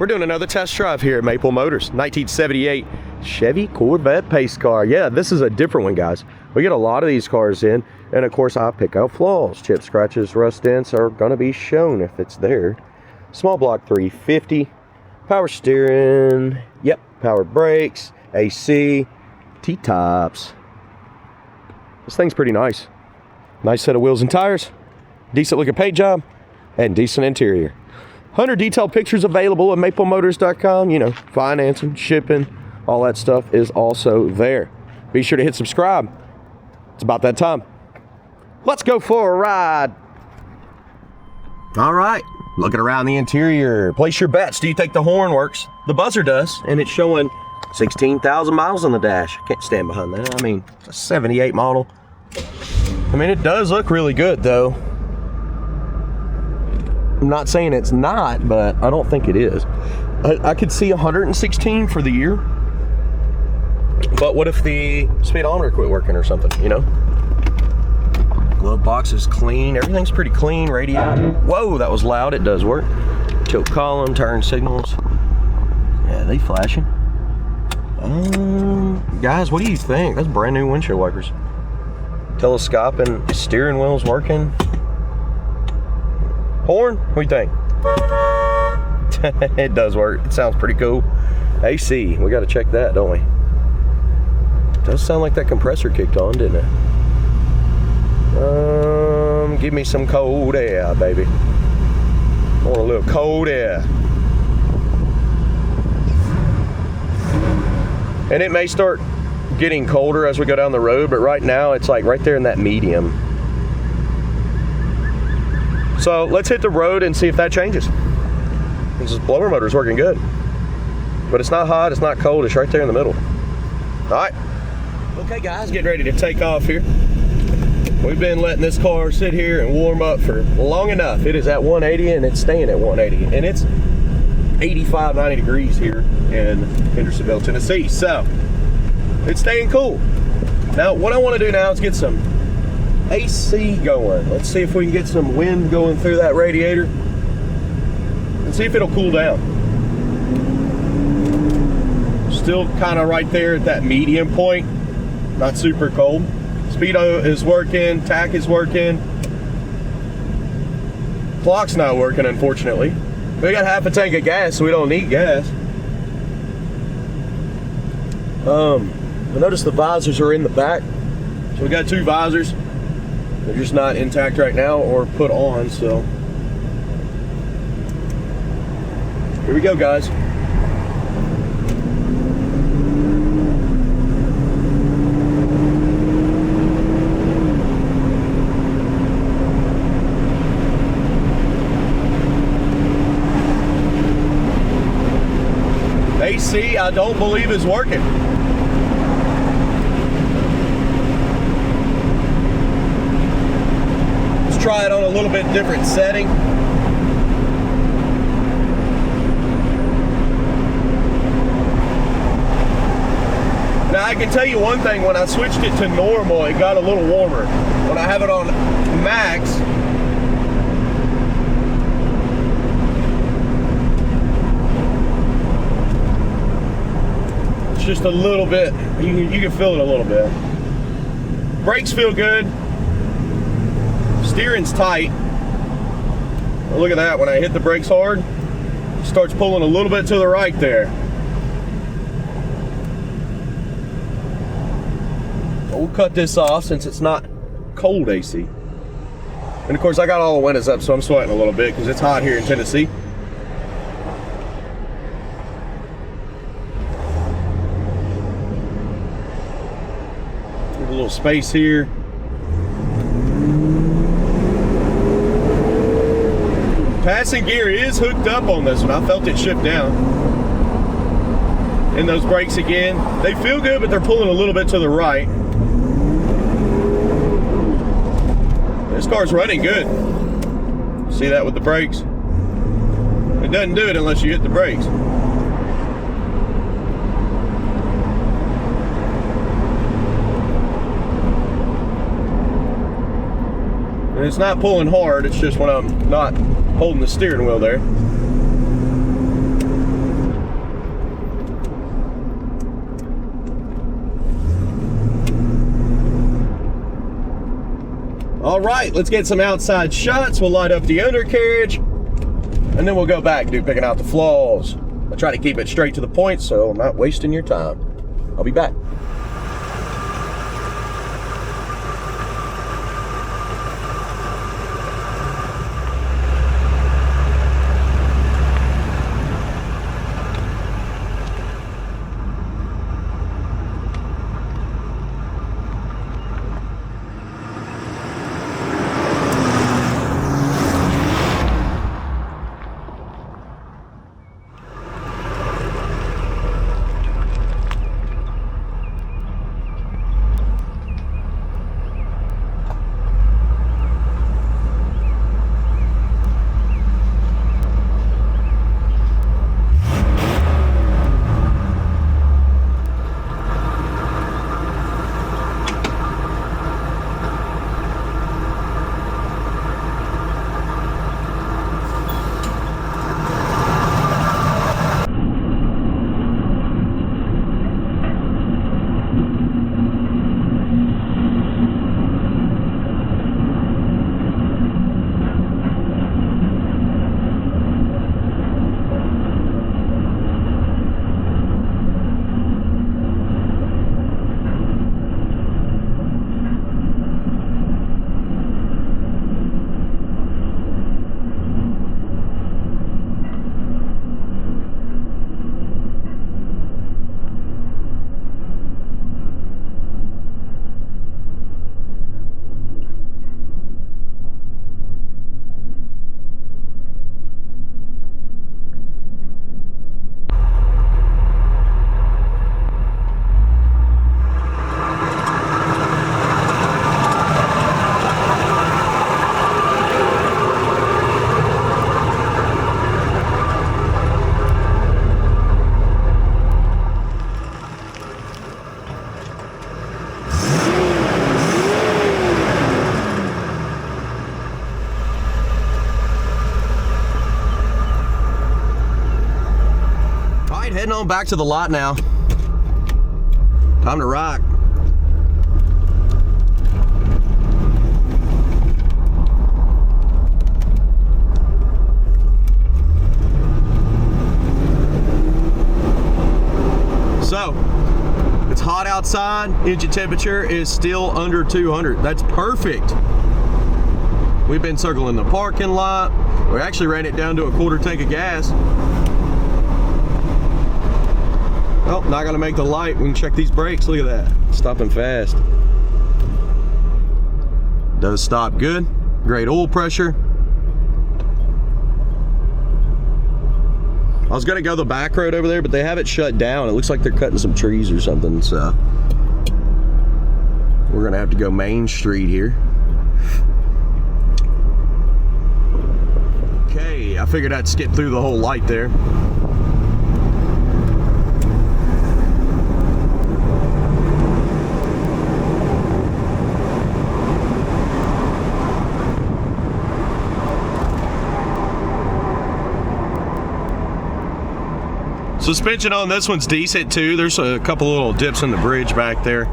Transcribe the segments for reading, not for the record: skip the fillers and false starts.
We're doing another test drive here at Maple Motors. 1978 Chevy Corvette pace car. Yeah, this is a different one, guys. We get a lot of these cars in, and of course I pick out flaws. Chip scratches, rust dents are gonna be shown if it's there. Small block 350, power steering, yep, power brakes, AC, T-tops. This thing's pretty nice. Nice set of wheels and tires, decent looking paint job, and decent interior. 100 detailed pictures available at maplemotors.com. You know, financing, shipping, all that stuff is also there. Be sure to hit subscribe. It's about that time. Let's go for a ride. All right, looking around the interior. Place your bets. Do you think the horn works? The buzzer does, and it's showing 16,000 miles on the dash. I can't stand behind that. I mean, it's a 78 model. I mean, it does look really good, though. I'm not saying it's not, but I don't think it is. I could see 116 for the year. But what if the speedometer quit working or something, you know? Glove box is clean. Everything's pretty clean. Radio. Whoa, that was loud. It does work. Tilt column, turn signals. Yeah, they flashing. Guys, what do you think? That's brand new windshield wipers. Telescoping, steering wheel's working. Horn, what do you think? It does work. It sounds pretty cool. AC, we got to check that, don't we? It does sound like that compressor kicked on, didn't it? Give me some cold air, baby. I want a little cold air. And it may start getting colder as we go down the road, but right now it's like right there in that medium. So let's hit the road and see if that changes. This blower motor is working good. But it's not hot, it's not cold, it's right there in the middle. All right. Okay guys, getting ready to take off here. We've been letting this car sit here and warm up for long enough. It is at 180 and it's staying at 180. And it's 85, 90 degrees here in Hendersonville, Tennessee. So it's staying cool. Now what I want to do now is get some AC going. Let's see if we can get some wind going through that radiator and see if it'll cool down. Still kind of right there at that medium point, not super cold. Speedo is working, tach is working. Clock's not working, unfortunately. We got half a tank of gas, so we don't need gas. I noticed the visors are in the back. So we got two visors. They're just not intact right now or put on, so. Here we go, guys. AC, I don't believe is working. Try it on a little bit different setting. Now I can tell you one thing, when I switched it to normal, it got a little warmer. When I have it on max, it's just a little bit, you can feel it a little bit. Brakes feel good. Steering's tight. Well, look at that, when I hit the brakes hard, it starts pulling a little bit to the right there. We'll cut this off since it's not cold AC. And of course I got all the windows up, so I'm sweating a little bit because it's hot here in Tennessee. There's a little space here. Passing gear is hooked up on this one. I felt it shift down. And those brakes again, they feel good, but they're pulling a little bit to the right. This car's running good. See that with the brakes? It doesn't do it unless you hit the brakes. And it's not pulling hard, it's just when I'm not holding the steering wheel there. All right, let's get some outside shots. We'll light up the undercarriage, and then we'll go back and do picking out the flaws. I try to keep it straight to the point so I'm not wasting your time. I'll be back. Heading on back to the lot now. Time to rock. So, it's hot outside. Engine temperature is still under 200. That's perfect. We've been circling the parking lot. We actually ran it down to a quarter tank of gas. Oh, not gonna make the light. We can check these brakes. Look at that. Stopping fast. Does stop good. Great oil pressure. I was gonna go the back road over there, but they have it shut down. It looks like they're cutting some trees or something, so we're gonna have to go Main Street here. Okay, I figured I'd skip through the whole light there. Suspension on this one's decent too. There's a couple little dips in the bridge back there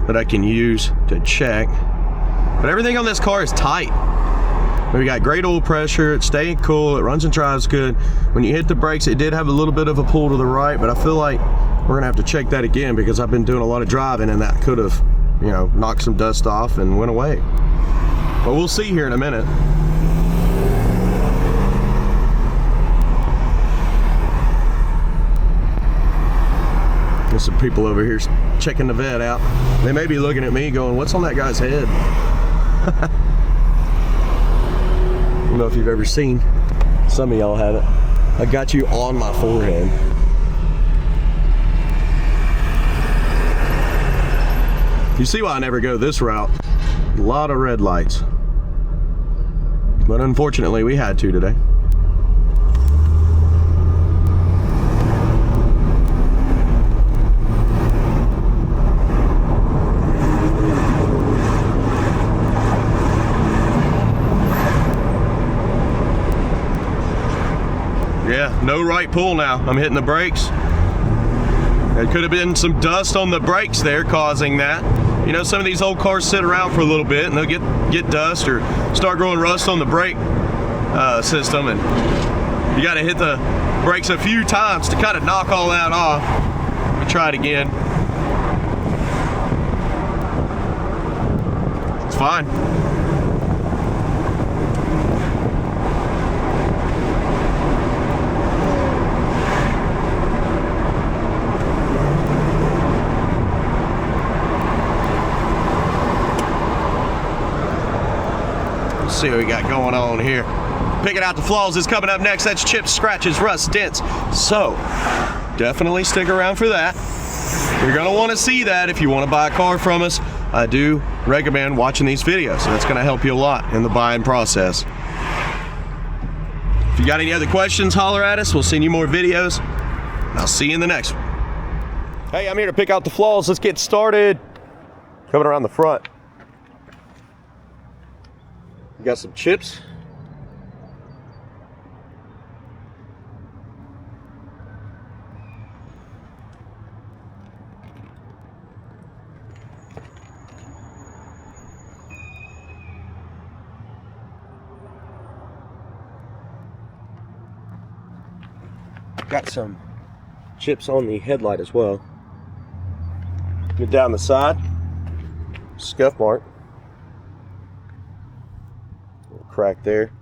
that I can use to check. But everything on this car is tight. We got great oil pressure, it's staying cool, it runs and drives good. When you hit the brakes, it did have a little bit of a pull to the right, but I feel like we're gonna have to check that again because I've been doing a lot of driving and that could have, you know, knocked some dust off and went away. But we'll see here in a minute. There's some people over here checking the vet out. They may be looking at me going, what's on that guy's head? I don't know if you've ever seen. Some of y'all haven't. I got you on my forehead. You see why I never go this route. A lot of red lights. But unfortunately, we had to today. Yeah, no right pull now. I'm hitting the brakes. There could have been some dust on the brakes there causing that. You know, some of these old cars sit around for a little bit and they'll get dust or start growing rust on the brake system, and you got to hit the brakes a few times to kind of knock all that off. Let me try it again. It's fine. See what we got going on here. Picking out the flaws is coming up next. That's chips, scratches, rust, dents. So definitely stick around for that. You're going to want to see that if you want to buy a car from us. I do recommend watching these videos. So that's going to help you a lot in the buying process. If you got any other questions, holler at us. We'll send you more videos. I'll see you in the next one. Hey, I'm here to pick out the flaws. Let's get started. Coming around the front. We got some chips. Got some chips on the headlight as well. Get down the side. Scuff mark. Crack there.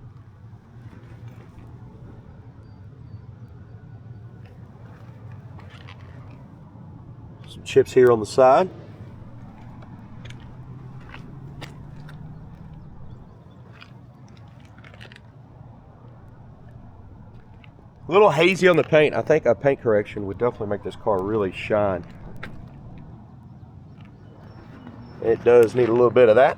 Some chips here on the side. A little hazy on the paint. I think a paint correction would definitely make this car really shine. It does need a little bit of that.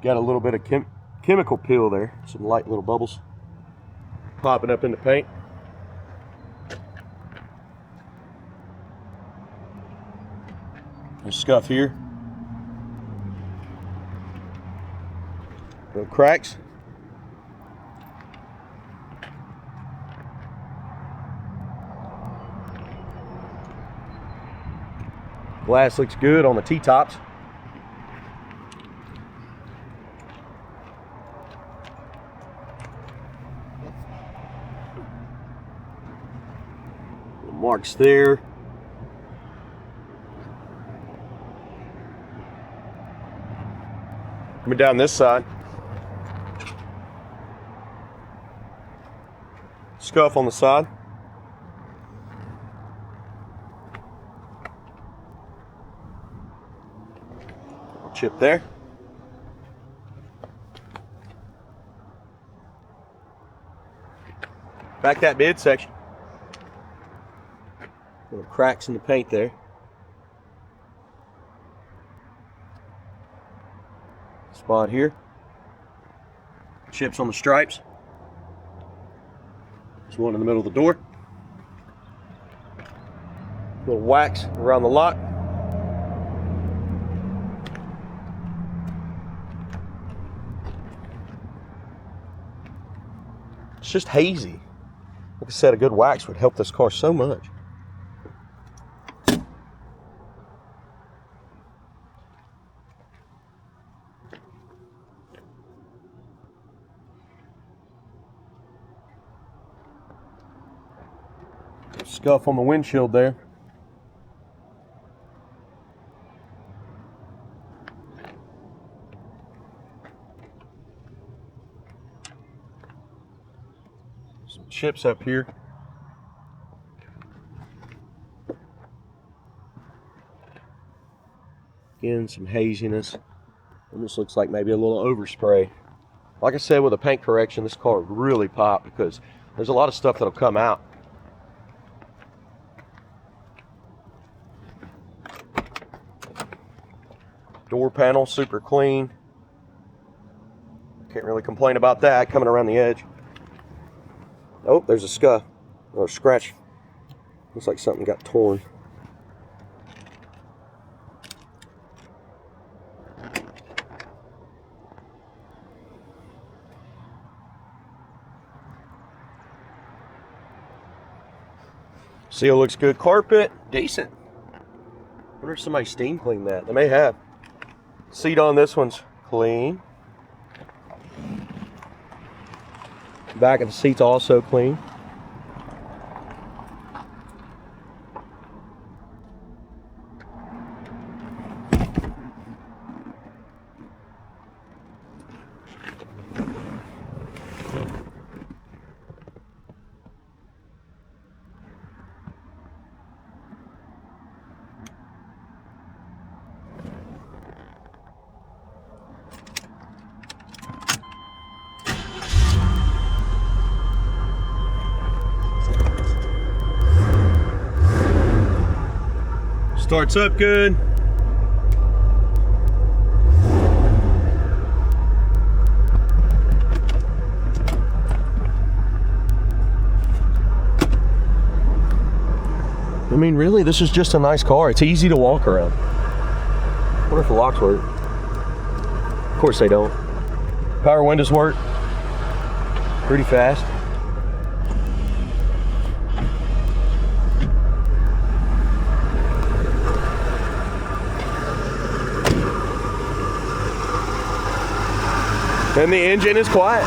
Got a little bit of chemical peel there, some light little bubbles popping up in the paint. There's scuff here. Little cracks. Glass looks good on the T-tops. Marks there. Coming down this side. Scuff on the side. Chip there. Back that midsection. Little cracks in the paint there. Spot here. Chips on the stripes. There's one in the middle of the door. Little wax around the lock. It's just hazy. Like I said, a good wax would help this car so much. Scuff on the windshield there. Some chips up here. Again, some haziness. And this looks like maybe a little overspray. Like I said, with a paint correction, this car would really pop because there's a lot of stuff that'll come out. Door panel, super clean. Can't really complain about that coming around the edge. Oh, there's a scuff or a scratch. Looks like something got torn. Seal looks good. Carpet, decent. Wonder if somebody steam cleaned that. They may have. Seat on this one's clean. Back of the seat's also clean. Starts up good. I mean, really, this is just a nice car. It's easy to walk around. I wonder if the locks work. Of course they don't. Power windows work pretty fast. And the engine is quiet.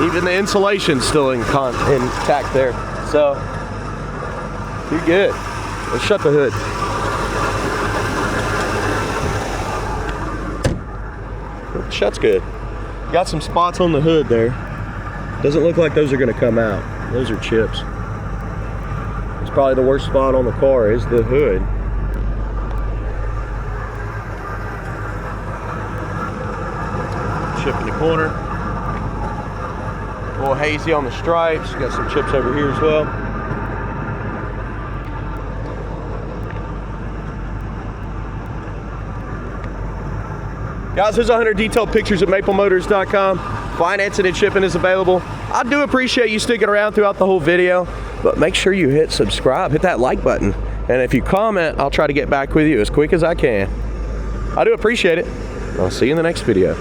Even the insulation's still intact there. So, you're good. Let's shut the hood. It shuts good. Got some spots on the hood there. Doesn't look like those are gonna come out. Those are chips. It's probably the worst spot on the car is the hood. Chip in the corner. A little hazy on the stripes. Got some chips over here as well. Guys, there's 100 detailed pictures at maplemotors.com. Financing and shipping is available. I do appreciate you sticking around throughout the whole video, but make sure you hit subscribe, hit that like button. And if you comment, I'll try to get back with you as quick as I can. I do appreciate it. I'll see you in the next video.